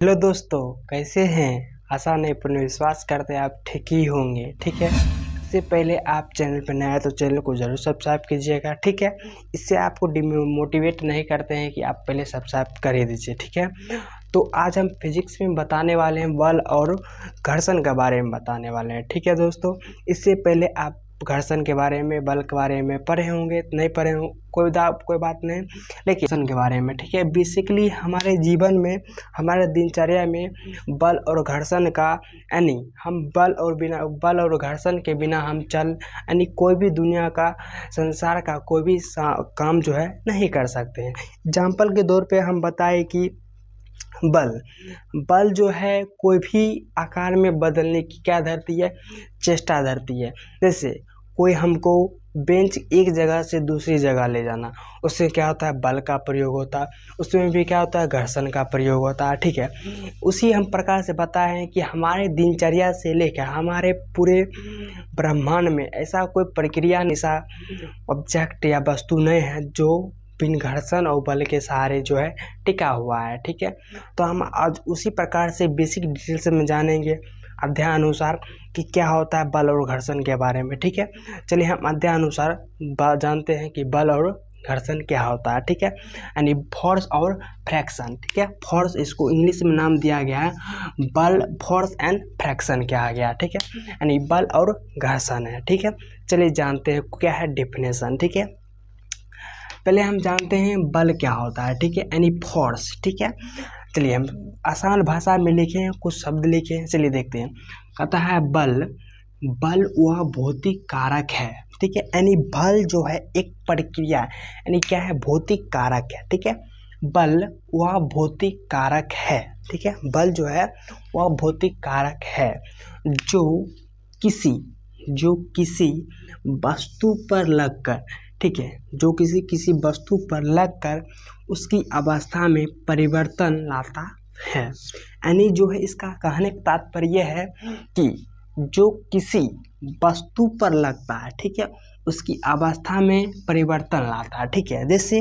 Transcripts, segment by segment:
Hello दोस्तों, कैसे हैं। आशा नहीं पूर्ण विश्वास करते हैं आप ठीक ही होंगे। ठीक है, इससे पहले आप चैनल पर नए आए तो चैनल को जरूर सब्सक्राइब कीजिएगा। ठीक है, इससे आपको मोटिवेट नहीं करते हैं कि आप पहले सब्सक्राइब कर ही दीजिए। ठीक है, तो आज हम फिजिक्स में बताने वाले हैं बल और घर्षण के बारे में बताने वाले हैं। ठीक है दोस्तों, इससे पहले आप घर्षण के बारे में, बल के बारे में पढ़े होंगे, नहीं पढ़े हों कोई बात नहीं, लेकिन घर्षण के बारे में। ठीक है, बेसिकली हमारे जीवन में, हमारे दिनचर्या में बल और घर्षण का यानी हम बल और घर्षण के बिना हम यानी कोई भी दुनिया का, संसार का कोई भी काम जो है नहीं कर सकते हैं। एग्जाम्पल के तौर पे हम बताएं कि बल जो है कोई भी आकार में बदलने की क्या धरती है, चेष्टा धरती है। जैसे कोई हमको बेंच एक जगह से दूसरी जगह ले जाना, उससे क्या होता है, बल का प्रयोग होता है। उसमें भी क्या होता है, घर्षण का प्रयोग होता है। ठीक है, उसी हम प्रकार से बताए हैं कि हमारे दिनचर्या से लेकर हमारे पूरे ब्रह्मांड में ऐसा कोई प्रक्रिया, ऐसा ऑब्जेक्ट या वस्तु नहीं है जो बिन घर्षण और बल के सहारे जो है टिका हुआ है। ठीक है, तो हम आज उसी प्रकार से बेसिक डिटेल्स में जानेंगे अध्याय अनुसार कि क्या होता है बल और घर्षण के बारे में। ठीक है, चलिए हम अध्याय अनुसार जानते हैं कि बल और घर्षण क्या होता है। ठीक है, यानी फोर्स और फ्रैक्शन। ठीक है, फोर्स इसको इंग्लिश में नाम दिया गया है बल, फोर्स एंड फ्रैक्शन किया गया। ठीक है, यानी बल और घर्षण है। ठीक है, चलिए जानते हैं क्या है डेफिनेशन। ठीक है, पहले हम जानते हैं बल क्या होता है। ठीक है, यानी फोर्स। ठीक है, चलिए हम आसान भाषा में लिखे हैं, कुछ शब्द लिखे हैं, चलिए देखते हैं। कहता है बल वह भौतिक कारक है। ठीक है, यानी बल जो है एक प्रक्रिया, यानी क्या है, भौतिक कारक है। ठीक है, बल वह भौतिक कारक है। ठीक है, बल जो है वह भौतिक कारक है जो किसी वस्तु पर लगकर, ठीक है, जो किसी वस्तु पर लगकर उसकी अवस्था में परिवर्तन लाता है। यानी जो है इसका कहने का तात्पर्य है कि जो किसी वस्तु पर लगता है, ठीक है, उसकी अवस्था में परिवर्तन लाता है। ठीक है, जैसे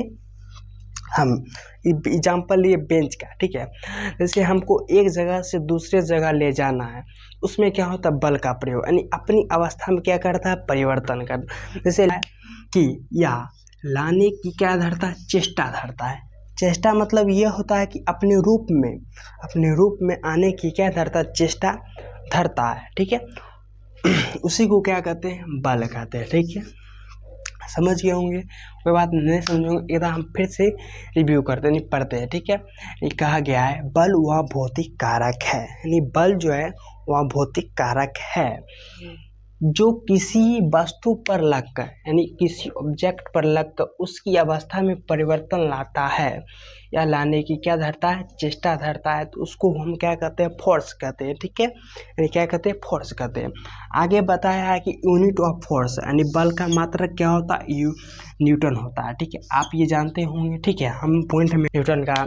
हम एग्जाम्पल लिए बेंच का। ठीक है, जैसे हमको एक जगह से दूसरे जगह ले जाना है, उसमें क्या होता है, बल का प्रयोग, यानी अपनी अवस्था में क्या करता है, परिवर्तन करता। जैसे कि या लाने की क्या धरता है, चेष्टा धरता है। चेष्टा मतलब यह होता है कि अपने रूप में आने की क्या धरता, चेष्टा धरता है। ठीक है, उसी को क्या कहते हैं, बल कहते हैं। ठीक है, समझ गए होंगे, कोई बात नहीं समझोगे एकदम हम फिर से रिव्यू करते नहीं पढ़ते हैं। ठीक है, ये कहा गया है बल वह भौतिक कारक है, यानी बल जो है वह भौतिक कारक है जो किसी वस्तु पर लगकर, यानी किसी ऑब्जेक्ट पर लगकर उसकी अवस्था में परिवर्तन लाता है या लाने की क्या धरता है, चेष्टा धरता है, तो उसको हम क्या कहते हैं, फोर्स कहते हैं। ठीक है, यानी क्या कहते हैं, फोर्स कहते हैं। आगे बताया है कि यूनिट ऑफ फोर्स, यानी बल का मात्रक क्या होता है, न्यूटन होता है। ठीक है, आप ये जानते होंगे। ठीक है, हम पॉइंट में न्यूटन का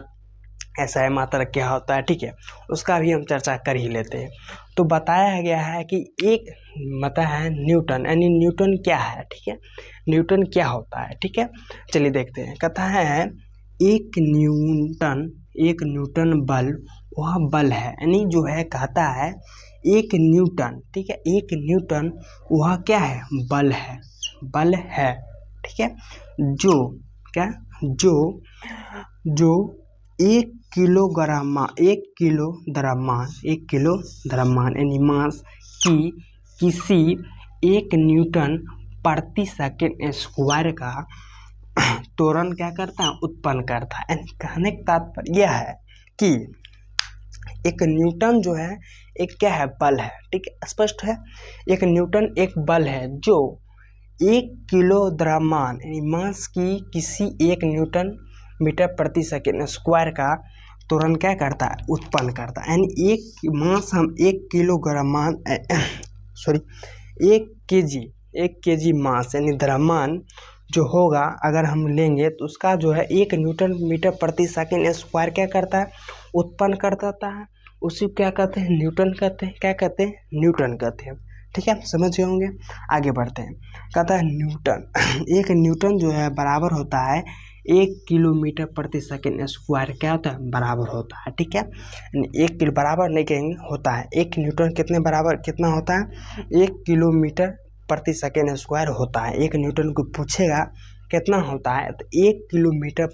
ऐसा है मात्रक क्या होता है, ठीक है, उसका भी हम चर्चा कर ही लेते हैं। तो बताया गया है कि एक मता है न्यूटन, यानी न्यूटन क्या है। ठीक है, न्यूटन क्या होता है। ठीक है, चलिए देखते हैं। कहता है एक न्यूटन बल वह बल है, यानी जो है कहता है एक न्यूटन, ठीक है, एक न्यूटन वह क्या है, बल है। ठीक है, जो क्या, जो एक किलो द्रव्यमान यानी मास की किसी एक न्यूटन प्रति सेकंड स्क्वायर का त्वरण क्या करता है, उत्पन्न करता है। यानी कहने का तात्पर्य यह है कि एक न्यूटन जो है एक क्या है, बल है। ठीक है, स्पष्ट है, एक न्यूटन एक बल है जो 1 किलो द्रव्यमान यानी मास की किसी एक न्यूटन मीटर प्रति सेकंड स्क्वायर का त्वरण क्या करता है, उत्पन्न करता है। यानी एक मास हम 1 किलोग्राम सॉरी 1 केजी मास यानी द्रव्यमान जो होगा अगर हम लेंगे तो उसका जो है 1 न्यूटन मीटर प्रति सेकंड स्क्वायर क्या करता है, उत्पन्न कर देता है। उसी को क्या कहते हैं, न्यूटन कहते हैं। क्या कहते हैं, न्यूटन कहते हैं। ठीक है, समझ गए होंगे। आगे बढ़ते हैं। कहता है न्यूटन एक न्यूटन जो है बराबर होता है 1 किलोमीटर प्रति सेकेंड स्क्वायर क्या होता है, बराबर होता है। ठीक है, 1 किलो बराबर नहीं कहेंगे, होता है। 1 न्यूटन कितने बराबर कितना होता है, 1 किलोमीटर प्रति सेकेंड स्क्वायर होता है। 1 न्यूटन को पूछेगा कितना होता है, तो 1 किलोमीटर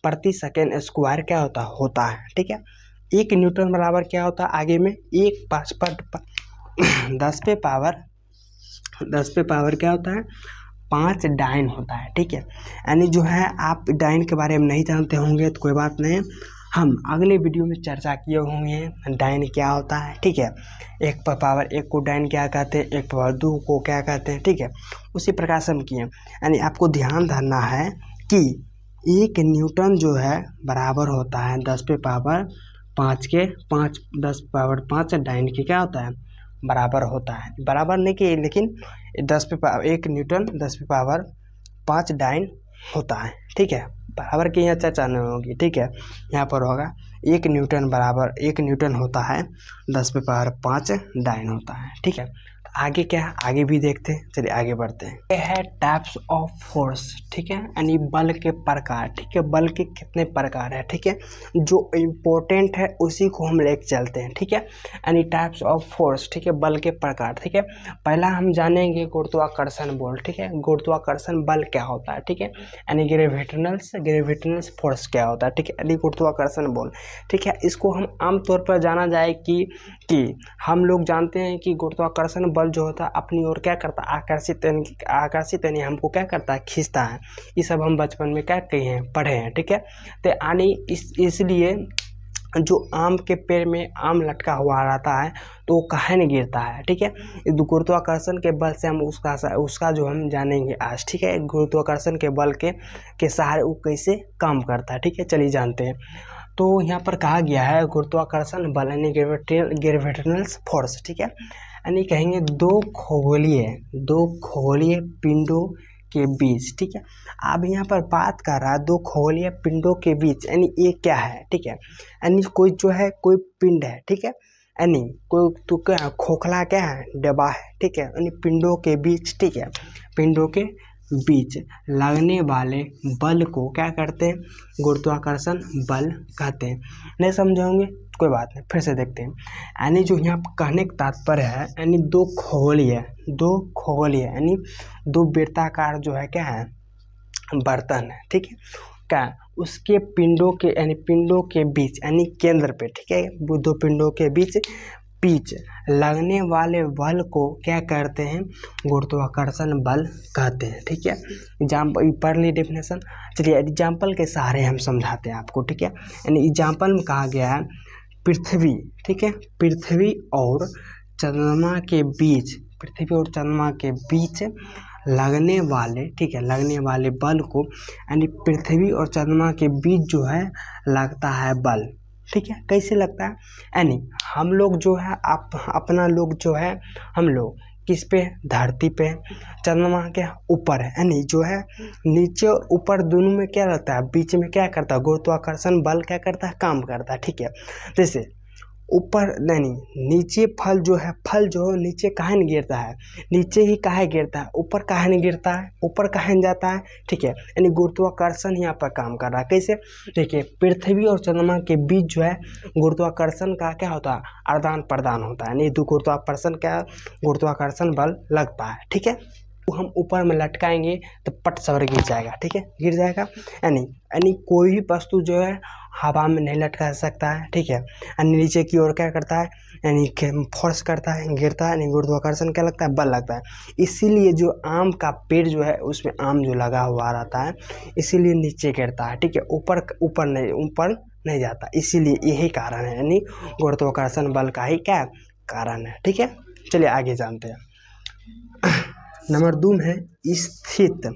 प्रति सेकेंड स्क्वायर क्या होता है। ठीक है, 1 न्यूटन बराबर क्या होता है, आगे में 10 पे पावर क्या होता है, 5 डाइन होता है। ठीक है, यानी जो है आप डाइन के बारे में नहीं जानते होंगे तो कोई बात नहीं, हम अगले वीडियो में चर्चा किए होंगे डाइन क्या होता है। ठीक है, 1 पर पावर 1 को डाइन क्या कहते हैं, 1 पावर 2 को क्या कहते हैं। ठीक है, उसी प्रकार से हम किए, यानी आपको ध्यान धरना है कि 1 न्यूटन जो है बराबर होता है 10 पे पावर 5 के 10 पावर 5 डाइन के क्या होता है, बराबर होता है। बराबर नहीं कि, लेकिन 1 न्यूटन 10 पे पावर 5 डाइन होता है। ठीक है, बराबर की यहाँ चर्चा नहीं होगी। ठीक है, यहाँ पर होगा 1 न्यूटन बराबर 1 न्यूटन होता है 10 पे पावर 5 डाइन होता है। ठीक है, आगे क्या है, आगे भी देखते हैं, चलिए आगे बढ़ते हैं। ये है टाइप्स ऑफ फोर्स। ठीक है, यानी बल के प्रकार। ठीक है, बल के कितने प्रकार है। ठीक है, जो इम्पोर्टेंट है उसी को हम लेके चलते हैं। ठीक है, यानी टाइप्स ऑफ फोर्स। ठीक है, बल के प्रकार। ठीक है, पहला हम जानेंगे गुरुत्वाकर्षण बल। ठीक है, गुरुत्वाकर्षण बल क्या होता है। ठीक है, यानी ग्रेविटेशनल फोर्स क्या होता है। ठीक है, यानी गुरुत्वाकर्षण बल। ठीक है, इसको हम आमतौर पर जाना जाए कि हम लोग जानते हैं कि गुरुत्वाकर्षण बल जो होता है अपनी ओर क्या करता है, आकर्षित यानी हमको क्या करता है, खींचता है। ये सब हम बचपन में क्या कहे हैं, पढ़े हैं। ठीक है, तो यानी इसलिए जो आम के पेड़ में आम लटका हुआ रहता है तो वो काहे नहीं गिरता है। ठीक है, गुरुत्वाकर्षण के बल से हम उसका जो हम जानेंगे आज। ठीक है, गुरुत्वाकर्षण के बल के सहारे वो कैसे काम करता है। ठीक है, चलिए जानते हैं। तो यहाँ पर कहा गया है गुरुत्वाकर्षण बल यानी ग्रेविटेशनल फोर्स। ठीक है, यानी कहेंगे दो खगोलीय पिंडों के बीच। ठीक है, अब यहाँ पर बात कर रहा है 2 खगोलीय पिंडों के बीच, यानी ये क्या है। ठीक है, यानी कोई जो है कोई पिंड है। ठीक है, यानी कोई तो क्या है, खोखला क्या है, डब्बा है। ठीक है, यानी पिंडों के बीच। ठीक है, पिंडों के बीच लगने वाले बल को क्या करते हैं, गुरुत्वाकर्षण बल कहते हैं। नहीं समझोगे कोई बात नहीं, फिर से देखते हैं। यानी जो यहाँ कहने का तात्पर्य है, यानी 2 खगोलीय यानी 2 वृत्ताकार जो है क्या है, बर्तन है। ठीक है, क्या उसके पिंडों के यानी पिंडों के बीच यानी केंद्र पे। ठीक है, 2 पिंडों के बीच लगने वाले बल को क्या कहते हैं, गुरुत्वाकर्षण बल कहते हैं। ठीक है, एग्जाम्पल पढ़ ली डेफिनेशन। चलिए एग्जाम्पल के सहारे हम समझाते हैं आपको। ठीक है, यानी एग्जाम्पल में कहा गया है पृथ्वी। ठीक है, पृथ्वी और चंद्रमा के बीच लगने वाले, ठीक है, लगने वाले बल को, यानी पृथ्वी और चंद्रमा के बीच जो है लगता है बल। ठीक है, कैसे लगता है, यानी हम लोग जो है अपना लोग जो है हम लोग किस पे, धरती पे, चंद्रमा के ऊपर है, यानी जो है नीचे और ऊपर दोनों में क्या रहता है, बीच में क्या करता है, गुरुत्वाकर्षण बल क्या करता है, काम करता है। ठीक है, जैसे ऊपर नहीं नीचे फल जो नीचे काहे नहीं गिरता है, नीचे ही काहे गिरता है, ऊपर काहे नहीं गिरता है, ऊपर काहे नहीं जाता है। ठीक है, यानी गुरुत्वाकर्षण यहाँ पर काम कर रहा है। कैसे, देखिए पृथ्वी और चंद्रमा के बीच जो है गुरुत्वाकर्षण का क्या होता है, आदान प्रदान होता है, यानी गुरुत्वाकर्षण बल लगता है। ठीक है, हम ऊपर में लटकाएंगे तो पट सवर गिर जाएगा। ठीक है, गिर जाएगा, यानी कोई भी वस्तु जो है हवा में नहीं लटका सकता है। ठीक है, यानी नीचे की ओर क्या करता है, यानी फोर्स करता है, गिरता है, यानी गुरुत्वाकर्षण क्या लगता है, बल लगता है। इसीलिए जो आम का पेड़ जो है उसमें आम जो लगा हुआ रहता है इसीलिए नीचे गिरता है। ठीक है, ऊपर नहीं जाता, इसीलिए यही कारण है, यानी गुरुत्वाकर्षण बल का ही क्या कारण है। ठीक है, चलिए आगे जानते हैं। नंबर 2 है स्थित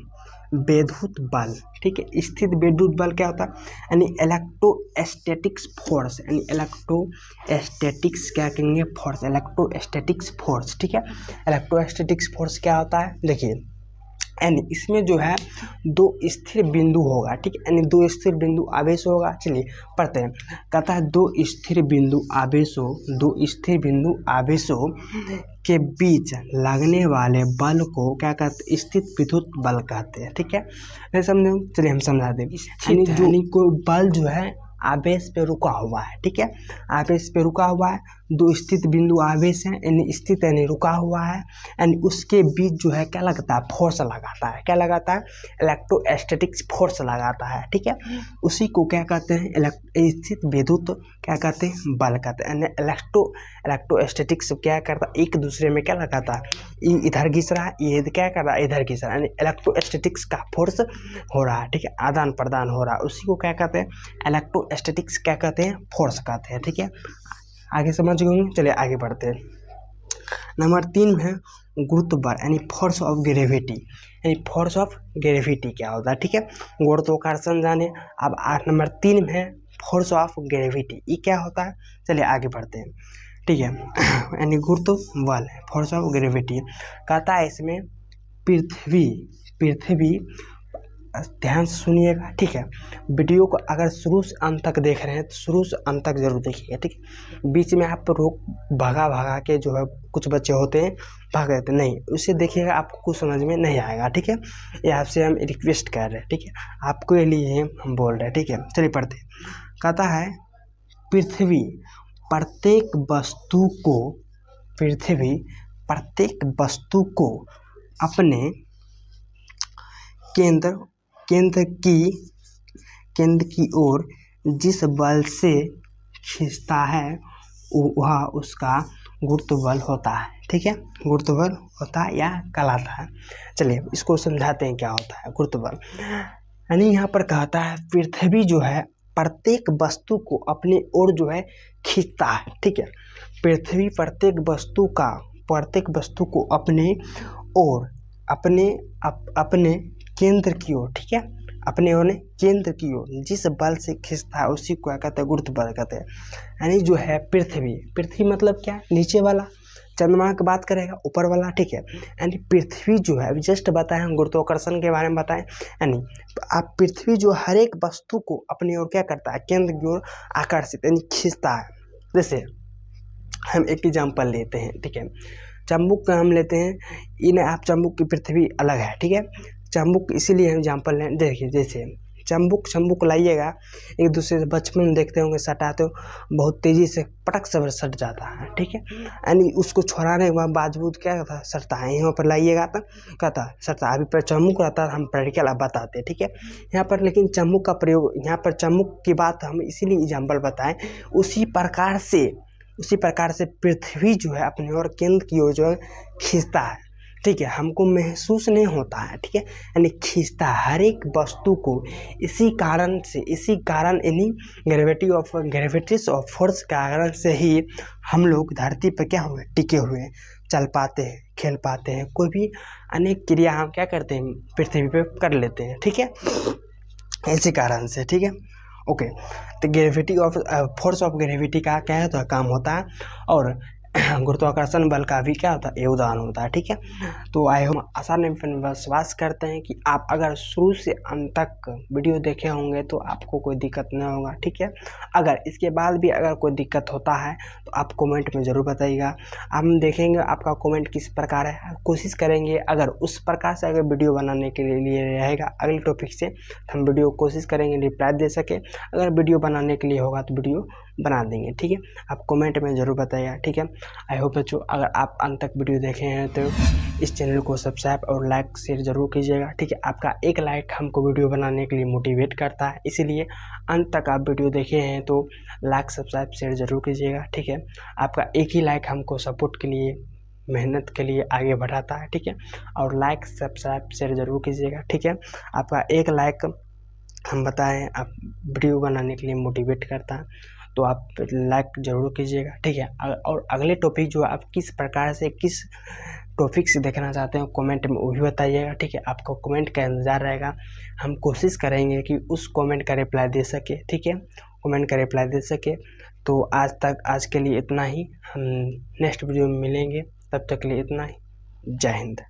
विद्युत बल। ठीक है, स्थित विद्युत बल क्या होता है, यानी इलेक्ट्रोस्टैटिक्स फोर्स, यानी इलेक्ट्रोस्टैटिक्स क्या कहेंगे, फोर्स, इलेक्ट्रोस्टैटिक्स फोर्स। ठीक है, इलेक्ट्रोस्टैटिक्स फोर्स क्या होता है, देखिए यानी इसमें जो है दो स्थिर बिंदु होगा, ठीक है, यानी दो स्थिर बिंदु आवेश होगा। चलिए पढ़ते हैं। कहता है दो स्थिर बिंदु आवेशों के बीच लगने वाले बल को क्या कहते हैं, स्थित विद्युत बल कहते हैं, ठीक है। समझो, चलिए हम समझा दें। यानी कोई बल जो है आवेश पे रुका हुआ है, ठीक है, आवेश पे रुका हुआ है, दो स्थित बिंदु आवेश है, यानी स्थित यानी रुका हुआ है, यानी उसके बीच जो है क्या लगता है, फोर्स लगाता है। क्या लगाता है, इलेक्ट्रोस्टैटिक्स फोर्स लगाता है, ठीक है। उसी को क्या कहते हैं, स्थित विद्युत क्या कहते हैं, बल कहते हैं। यानी इलेक्ट्रोस्टैटिक्स क्या करता है, एक दूसरे में क्या लगाता है, ये इधर घिस रहा है, ये क्या कर रहा है, इधर घिस रहा है, यानी इलेक्ट्रोस्टैटिक्स का फोर्स हो रहा है, ठीक है, आदान प्रदान हो रहा है, उसी को क्या कहते हैं, इलेक्ट्रोस्टैटिक्स क्या कहते हैं, फोर्स कहते हैं, ठीक है। आगे समझ गए होंगे। चलिए आगे बढ़ते हैं। नंबर 3 में है गुरुत्व बल यानी फोर्स ऑफ ग्रेविटी। यानी फोर्स ऑफ ग्रेविटी क्या होता है, ठीक है, गुरुत्वाकर्षण जाने। अब 8 नंबर 3 में है फोर्स ऑफ ग्रेविटी, ये क्या होता है। चलिए आगे बढ़ते हैं, ठीक है। यानी गुरुत्व बल फोर्स ऑफ ग्रेविटी कहता है इसमें पृथ्वी ध्यान से सुनिएगा, ठीक है। वीडियो को अगर शुरू से अंत तक देख रहे हैं तो शुरू से अंत तक जरूर देखिएगा, ठीक है। बीच में आप रोक भगा के जो है कुछ बच्चे होते हैं भाग देते नहीं, उसे देखिएगा, आपको कुछ समझ में नहीं आएगा, ठीक है। ये आपसे हम रिक्वेस्ट कर रहे हैं, ठीक है, आपके लिए हम बोल रहे हैं, ठीक है। चलिए पढ़ते हैं। कहता है पृथ्वी प्रत्येक वस्तु को अपने केंद्र की ओर जिस बल से खींचता है वह उसका गुरुत्व बल होता है, ठीक है, गुरुत्व बल होता है या कहलाता है। चलिए इसको समझाते हैं क्या होता है गुरुत्व बल। यानी यहाँ पर कहता है पृथ्वी जो है प्रत्येक वस्तु को अपनी ओर जो है खींचता है, ठीक है। पृथ्वी प्रत्येक वस्तु को अपने ओर अपने केंद्र की ओर, ठीक है, अपने ओर केंद्र की ओर जिस बल से खींचता है उसी को क्या कहते हैं, गुरुत्व बल कहते हैं। यानी जो है पृथ्वी मतलब क्या, नीचे वाला। चंद्रमा की बात करेगा ऊपर वाला, ठीक है। यानी पृथ्वी जो है जस्ट बताएं, हम गुरुत्वाकर्षण के बारे में बताएं। यानी आप पृथ्वी जो हर एक वस्तु को अपनी ओर क्या करता है, केंद्र की ओर आकर्षित यानी खींचता है। जैसे हम एक एग्जाम्पल लेते हैं, ठीक है, चंबुक का हम लेते हैं। इन आप चंबुक की पृथ्वी अलग है, ठीक है। चंबुक इसीलिए हम एग्जाम्पल लें, देखिए जैसे चंबुक लाइएगा, एक दूसरे से बचपन में देखते होंगे सटाते हो, बहुत तेज़ी से पटक से सट जाता है, ठीक है। यानी उसको छोड़ाने के बाद बाजबूत क्या कहता है, सटता है। यहाँ पर लाइएगा तो कहता है सटता है। अभी पर चंबुक रहता है, हम प्रैक्टिकल अब बताते हैं, ठीक है। यहाँ पर लेकिन चंबुक का प्रयोग, यहाँ पर चंबुक की बात हम इसीलिए एग्जाम्पल बताएं, उसी प्रकार से पृथ्वी जो है अपनी ओर केंद्र की ओर जो है खींचता है, ठीक है। हमको महसूस नहीं होता है, ठीक है, यानी खींचता है हर एक वस्तु को। इसी कारण यानी ग्रेविटीज ऑफ फोर्स के कारण से ही हम लोग धरती पर क्या हुए, टिके हुए, चल पाते हैं, खेल पाते हैं, कोई भी अनेक क्रिया हम क्या करते हैं पृथ्वी पे कर लेते हैं, ठीक है, इसी कारण से, ठीक है। ओके, तो फोर्स ऑफ ग्रेविटी का क्या है, तो काम होता है, और गुरुत्वाकर्षण बल का भी क्या होता है, योगदान होता है, ठीक है। तो हम आशा नहीं विश्वास करते हैं कि आप अगर शुरू से अंत तक वीडियो देखे होंगे तो आपको कोई दिक्कत नहीं होगा, ठीक है। अगर इसके बाद भी अगर कोई दिक्कत होता है तो आप कमेंट में ज़रूर बताइएगा, हम देखेंगे आपका कमेंट किस प्रकार है। कोशिश करेंगे अगर उस प्रकार से अगर वीडियो बनाने के लिए रहेगा अगले टॉपिक से, हम वीडियो कोशिश करेंगे रिप्लाई दे सके। अगर वीडियो बनाने के लिए होगा तो वीडियो बना देंगे, ठीक है। आप कमेंट में ज़रूर बताइएगा, ठीक है। आई होप बच्चों अगर आप अंत तक वीडियो देखे हैं तो इस चैनल को सब्सक्राइब और लाइक शेयर ज़रूर कीजिएगा, ठीक है। आपका एक लाइक हमको वीडियो बनाने के लिए मोटिवेट करता है, इसीलिए अंत तक आप वीडियो देखे हैं तो लाइक सब्सक्राइब शेयर ज़रूर कीजिएगा, ठीक है। आपका एक ही लाइक हमको सपोर्ट के लिए, मेहनत के लिए आगे बढ़ाता है, ठीक है। और लाइक सब्सक्राइब शेयर ज़रूर कीजिएगा, ठीक है। आपका एक लाइक हम बताएं आप वीडियो बनाने के लिए मोटिवेट करता है, तो आप लाइक ज़रूर कीजिएगा, ठीक है। और अगले टॉपिक जो आप किस प्रकार से किस टॉपिक से देखना चाहते हैं कमेंट में वो भी बताइएगा, ठीक है। आपको कमेंट का इंतज़ार रहेगा, हम कोशिश करेंगे कि उस कमेंट का रिप्लाई दे सके, ठीक है, कमेंट का रिप्लाई दे सके। तो आज के लिए इतना ही, हम नेक्स्ट वीडियो में मिलेंगे, तब तक के लिए इतना ही। जय हिंद।